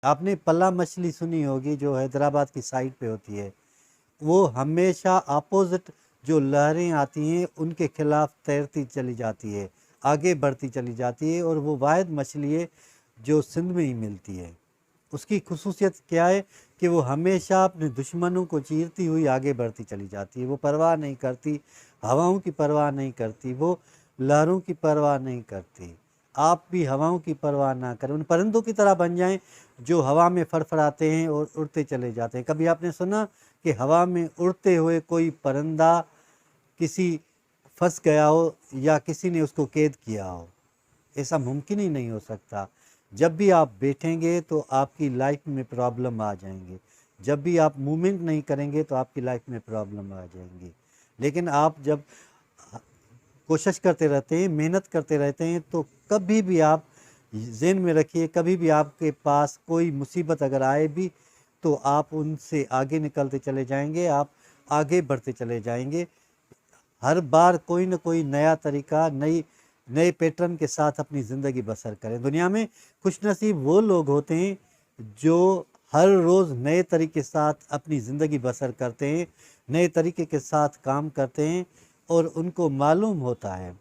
आपने पल्ला मछली सुनी होगी जो हैदराबाद की साइड पे होती है। वो हमेशा अपोजिट जो लहरें आती हैं उनके खिलाफ तैरती चली जाती है, आगे बढ़ती चली जाती है और वो वाहिद मछली है जो सिंध में ही मिलती है। उसकी खुसूसियत क्या है कि वो हमेशा अपने दुश्मनों को चीरती हुई आगे बढ़ती चली जाती है। वो परवाह नहीं करती, हवाओं की परवाह नहीं करती, वो लहरों की परवाह नहीं करती। आप भी हवाओं की परवाह ना करें, उन परिंदों की तरह बन जाएं जो हवा में फड़फड़ाते हैं और उड़ते चले जाते हैं। कभी आपने सुना कि हवा में उड़ते हुए कोई परिंदा किसी फंस गया हो या किसी ने उसको कैद किया हो? ऐसा मुमकिन ही नहीं हो सकता। जब भी आप बैठेंगे तो आपकी लाइफ में प्रॉब्लम आ जाएंगे, जब भी आप मूवमेंट नहीं करेंगे तो आपकी लाइफ में प्रॉब्लम आ जाएंगी। लेकिन आप जब कोशिश करते रहते हैं, मेहनत करते रहते हैं, तो कभी भी आप ज़हन में रखिए, कभी भी आपके पास कोई मुसीबत अगर आए भी तो आप उनसे आगे निकलते चले जाएंगे, आप आगे बढ़ते चले जाएंगे। हर बार कोई ना कोई नया तरीका, नए पैटर्न के साथ अपनी ज़िंदगी बसर करें। दुनिया में खुशनसीब वो लोग होते हैं जो हर रोज़ नए तरीके के साथ अपनी ज़िंदगी बसर करते हैं, नए तरीके के साथ काम करते हैं और उनको मालूम होता है।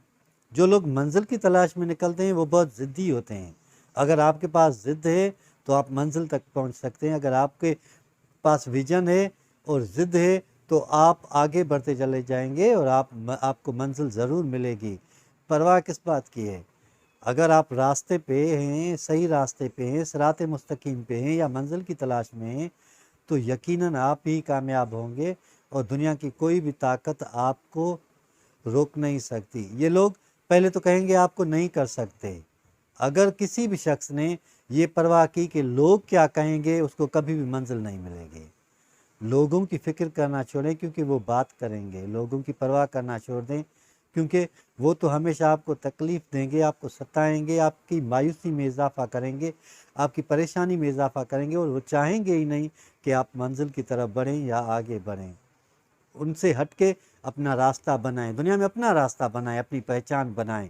जो लोग मंजिल की तलाश में निकलते हैं वो बहुत ज़िद्दी होते हैं। अगर आपके पास ज़िद है तो आप मंजिल तक पहुंच सकते हैं। अगर आपके पास विजन है और ज़िद है तो आप आगे बढ़ते चले जाएंगे और आपको मंजिल ज़रूर मिलेगी। परवाह किस बात की है? अगर आप रास्ते पे हैं, सही रास्ते पे हैं, सिराते मुस्तकीम पे हैं या मंजिल की तलाश में हैं, तो यकीनन आप ही कामयाब होंगे और दुनिया की कोई भी ताकत आपको रोक नहीं सकती। ये लोग पहले तो कहेंगे आपको नहीं कर सकते। अगर किसी भी शख्स ने ये परवाह की कि लोग क्या कहेंगे, उसको कभी भी मंजिल नहीं मिलेगी। लोगों की फ़िक्र करना छोड़ें क्योंकि वो बात करेंगे। लोगों की परवाह करना छोड़ दें क्योंकि वो तो हमेशा आपको तकलीफ़ देंगे, आपको सताएँगे, आपकी मायूसी में इज़ाफ़ा करेंगे, आपकी परेशानी में इज़ाफ़ा करेंगे और वो चाहेंगे ही नहीं कि आप मंज़िल की तरफ बढ़ें या आगे बढ़ें। उनसे हट के अपना रास्ता बनाएं, दुनिया में अपना रास्ता बनाएं, अपनी पहचान बनाएं।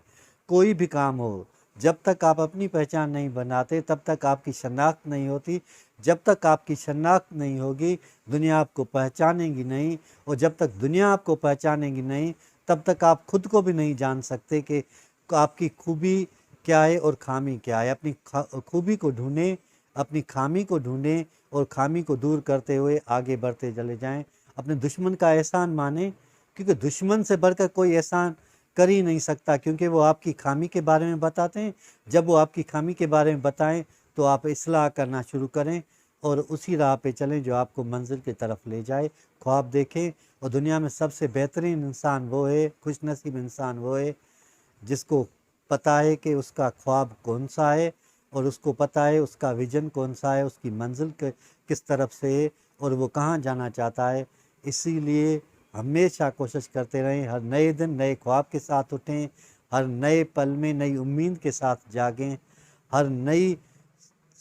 कोई भी काम हो, जब तक आप अपनी पहचान नहीं बनाते तब तक आपकी शनाख्त नहीं होती। जब तक आपकी शनाख्त नहीं होगी दुनिया आपको पहचानेगी नहीं और जब तक दुनिया आपको पहचानेगी नहीं तब तक आप खुद को भी नहीं जान सकते कि आपकी खूबी क्या है और खामी क्या है। अपनी खूबी को ढूंढें, अपनी खामी को ढूंढें और खामी को दूर करते हुए आगे बढ़ते चले जाएं। अपने दुश्मन का एहसान माने क्योंकि दुश्मन से बढ़कर कोई एहसान कर ही नहीं सकता क्योंकि वो आपकी खामी के बारे में बताते हैं। जब वो आपकी खामी के बारे में बताएं तो आप इस्लाह करना शुरू करें और उसी राह पे चलें जो आपको मंजिल की तरफ ले जाए। ख्वाब देखें और दुनिया में सबसे बेहतरीन इंसान वो है, खुशनसीब इंसान वो है जिसको पता है कि उसका ख्वाब कौन सा है और उसको पता है उसका विजन कौन सा है, उसकी मंजिल किस तरफ से है और वो कहाँ जाना चाहता है। इसीलिए हमेशा कोशिश करते रहें, हर नए दिन नए ख्वाब के साथ उठें, हर नए पल में नई उम्मीद के साथ जागें, हर नई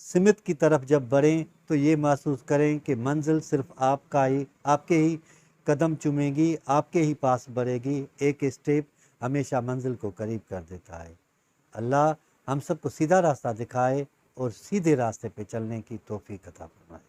सिमत की तरफ जब बढ़ें तो ये महसूस करें कि मंजिल सिर्फ आपके ही कदम चूमेगी, आपके ही पास बढ़ेगी। एक स्टेप हमेशा मंजिल को करीब कर देता है। अल्लाह हम सबको सीधा रास्ता दिखाए और सीधे रास्ते पे चलने की तौफीक अता फरमाए।